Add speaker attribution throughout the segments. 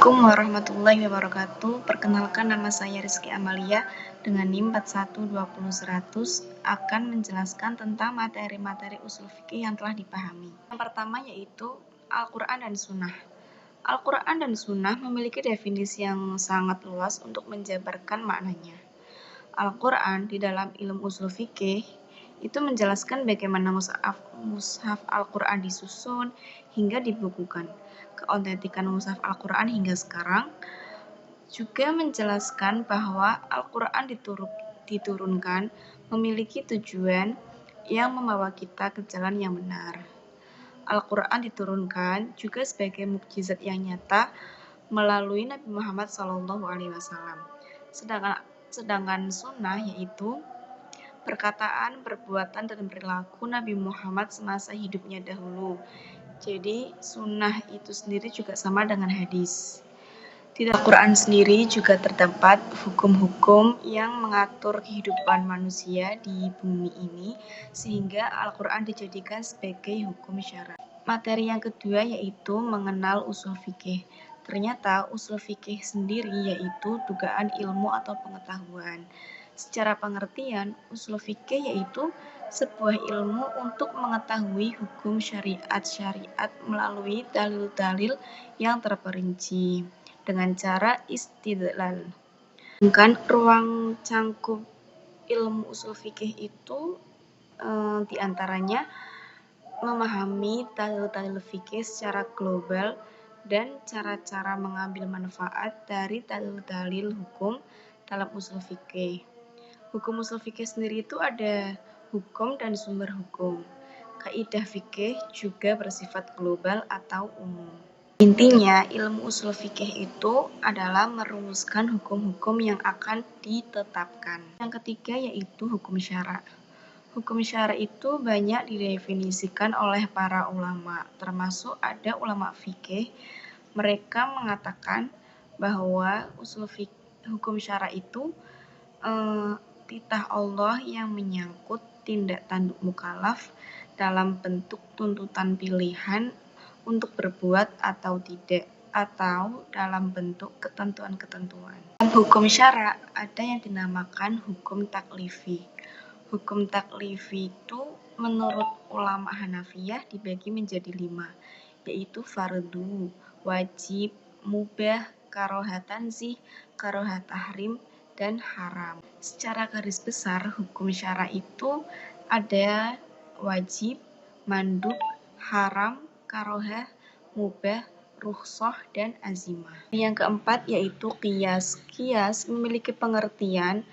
Speaker 1: Assalamualaikum warahmatullahi wabarakatuh. Perkenalkan, nama saya Rizky Amalia dengan NIM 4120-100 akan menjelaskan tentang materi-materi usul fikih yang telah dipahami. Yang pertama yaitu Al-Quran dan Sunnah. Al-Quran dan Sunnah memiliki definisi yang sangat luas untuk menjabarkan maknanya. Al-Quran di dalam ilmu usul fikih itu menjelaskan bagaimana mushaf Al-Quran disusun hingga dibukukan, keautentikan mushaf Al-Quran hingga sekarang, juga menjelaskan bahwa Al-Quran diturunkan memiliki tujuan yang membawa kita ke jalan yang benar. Al-Quran diturunkan juga sebagai mukjizat yang nyata melalui Nabi Muhammad SAW. Sedangkan sunnah yaitu perkataan, perbuatan, dan perilaku Nabi Muhammad semasa hidupnya dahulu. Jadi sunnah itu sendiri juga sama dengan hadis. Di Al-Quran sendiri juga terdapat hukum-hukum yang mengatur kehidupan manusia di bumi ini, sehingga Al-Quran dijadikan sebagai hukum syara. Materi yang kedua yaitu mengenal usul fikih. Ternyata usul fikih sendiri yaitu dugaan ilmu atau pengetahuan. Secara pengertian, usul fikih yaitu sebuah ilmu untuk mengetahui hukum syariat melalui dalil-dalil yang terperinci dengan cara istidlal. Sedangkan ruang cangkup ilmu usul fikih itu diantaranya memahami dalil-dalil fikih secara global dan cara-cara mengambil manfaat dari dalil-dalil hukum dalam usul fikih. Hukum usul fikih sendiri itu ada hukum dan sumber hukum. Kaidah fikih juga bersifat global atau umum. Intinya, ilmu usul fikih itu adalah merumuskan hukum-hukum yang akan ditetapkan. Yang ketiga yaitu hukum syara. Hukum syara itu banyak didefinisikan oleh para ulama, termasuk ada ulama fikih. Mereka mengatakan bahwa hukum syara itu titah Allah yang menyangkut tindak tanduk mukallaf dalam bentuk tuntutan pilihan untuk berbuat atau tidak, atau dalam bentuk ketentuan-ketentuan. Hukum syara ada yang dinamakan hukum taklifi. Hukum taklifi itu menurut ulama Hanafiyah dibagi menjadi 5, yaitu fardu, wajib, mubah, karohah tanzih, karohah tahrim, dan haram. Secara garis besar, hukum syara itu ada wajib, mandub, haram, karohah, mubah, rukhsah, dan azimah. Yang keempat yaitu qiyas. Qiyas memiliki pengertian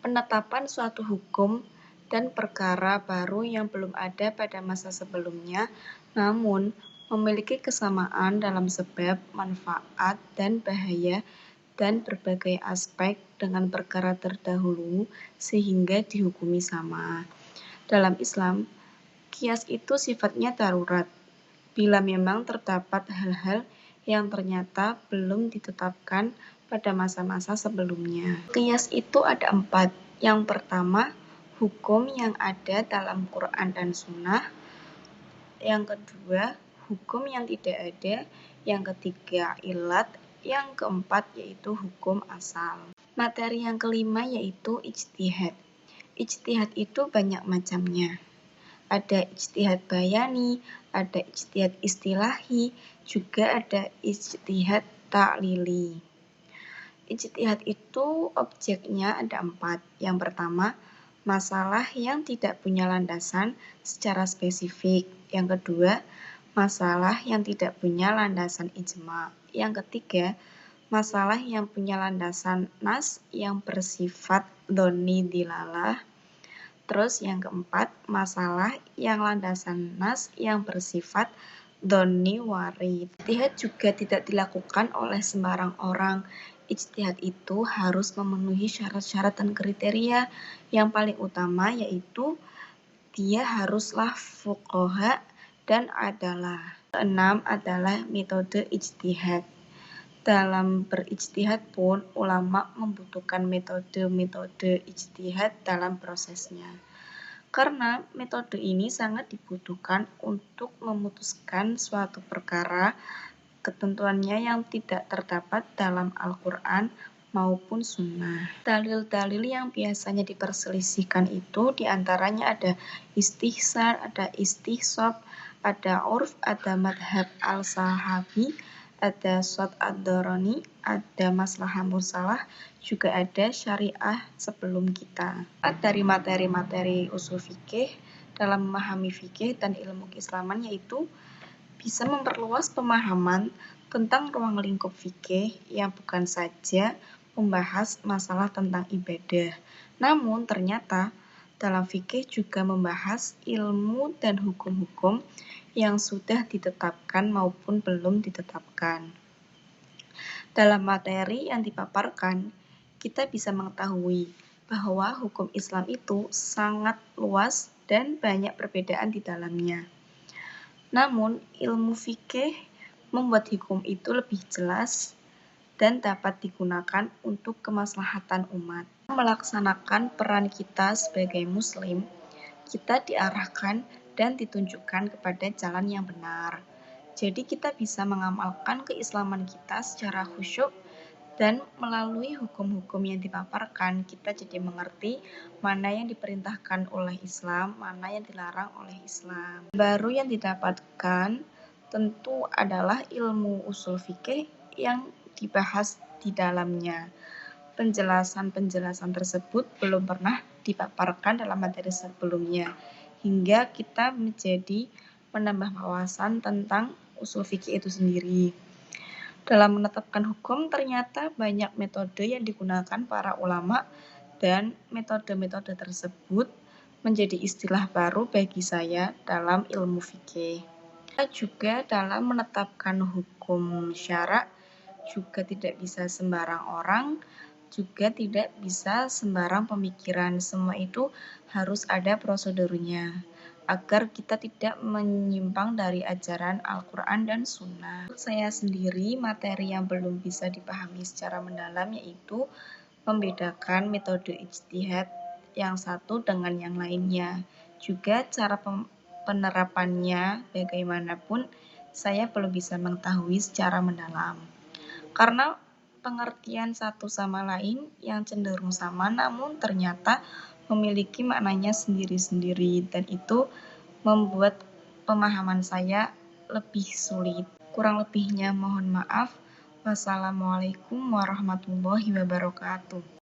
Speaker 1: penetapan suatu hukum dan perkara baru yang belum ada pada masa sebelumnya, namun memiliki kesamaan dalam sebab, manfaat, dan bahaya dan berbagai aspek dengan perkara terdahulu sehingga dihukumi sama. Dalam Islam, qiyas itu sifatnya darurat bila memang terdapat hal-hal yang ternyata belum ditetapkan pada masa-masa sebelumnya. Qiyas itu ada 4. Yang pertama, hukum yang ada dalam Quran dan Sunnah. Yang kedua, hukum yang tidak ada. Yang ketiga, ilat. Yang keempat yaitu hukum asal. Materi yang kelima yaitu ijtihad. Ijtihad itu banyak macamnya. Ada ijtihad bayani, ada ijtihad istilahi, juga ada ijtihad ta'lili. Ijtihad itu objeknya ada 4. Yang pertama, masalah yang tidak punya landasan secara spesifik. Yang kedua, masalah yang tidak punya landasan ijma. Yang ketiga, masalah yang punya landasan nas yang bersifat dhonni dilalah. Terus yang keempat, masalah yang landasan nas yang bersifat dhonni warid. Ijtihad juga tidak dilakukan oleh sembarang orang. Ijtihad itu harus memenuhi syarat-syarat dan kriteria. Yang paling utama yaitu dia haruslah fuqaha dan adalah. Keenam adalah metode ijtihad. Dalam berijtihad pun, ulama membutuhkan metode-metode ijtihad dalam prosesnya. Karena metode ini sangat dibutuhkan untuk memutuskan suatu perkara ketentuannya yang tidak terdapat dalam Al-Quran maupun Sunnah. Dalil-dalil yang biasanya diperselisihkan itu diantaranya ada istihsan, ada istihsab, ada urf, ada madhab al-sahabi, ada shot ad-doroni, ada maslahah mursalah, juga ada syariah sebelum kita. Dari materi-materi usul fikih dalam memahami fikih dan ilmu keislaman yaitu bisa memperluas pemahaman tentang ruang lingkup fikih yang bukan saja membahas masalah tentang ibadah, namun ternyata dalam fikih juga membahas ilmu dan hukum-hukum yang sudah ditetapkan maupun belum ditetapkan. Dalam materi yang dipaparkan, kita bisa mengetahui bahwa hukum Islam itu sangat luas dan banyak perbedaan di dalamnya. Namun, ilmu fikih membuat hukum itu lebih jelas dan dapat digunakan untuk kemaslahatan umat. Melaksanakan peran kita sebagai muslim, kita diarahkan dan ditunjukkan kepada jalan yang benar. Jadi kita bisa mengamalkan keislaman kita secara khusyuk dan melalui hukum-hukum yang dipaparkan, kita jadi mengerti mana yang diperintahkan oleh Islam, mana yang dilarang oleh Islam. Baru yang didapatkan tentu adalah ilmu usul fikih yang dibahas di dalamnya. Penjelasan-penjelasan tersebut belum pernah dipaparkan dalam materi sebelumnya, hingga kita menjadi menambah wawasan tentang usul fikih itu sendiri. Dalam menetapkan hukum, ternyata banyak metode yang digunakan para ulama dan metode-metode tersebut menjadi istilah baru bagi saya dalam ilmu fikih. Juga dalam menetapkan hukum syara juga tidak bisa sembarang orang, juga tidak bisa sembarang pemikiran. Semua itu harus ada prosedurnya agar kita tidak menyimpang dari ajaran Al-Quran dan Sunnah. Saya sendiri, materi yang belum bisa dipahami secara mendalam yaitu membedakan metode ijtihad yang satu dengan yang lainnya. Juga cara penerapannya bagaimanapun saya belum bisa mengetahui secara mendalam. Karena pengertian satu sama lain yang cenderung sama namun ternyata memiliki maknanya sendiri-sendiri dan itu membuat pemahaman saya lebih sulit. Kurang lebihnya mohon maaf. Wassalamualaikum warahmatullahi wabarakatuh.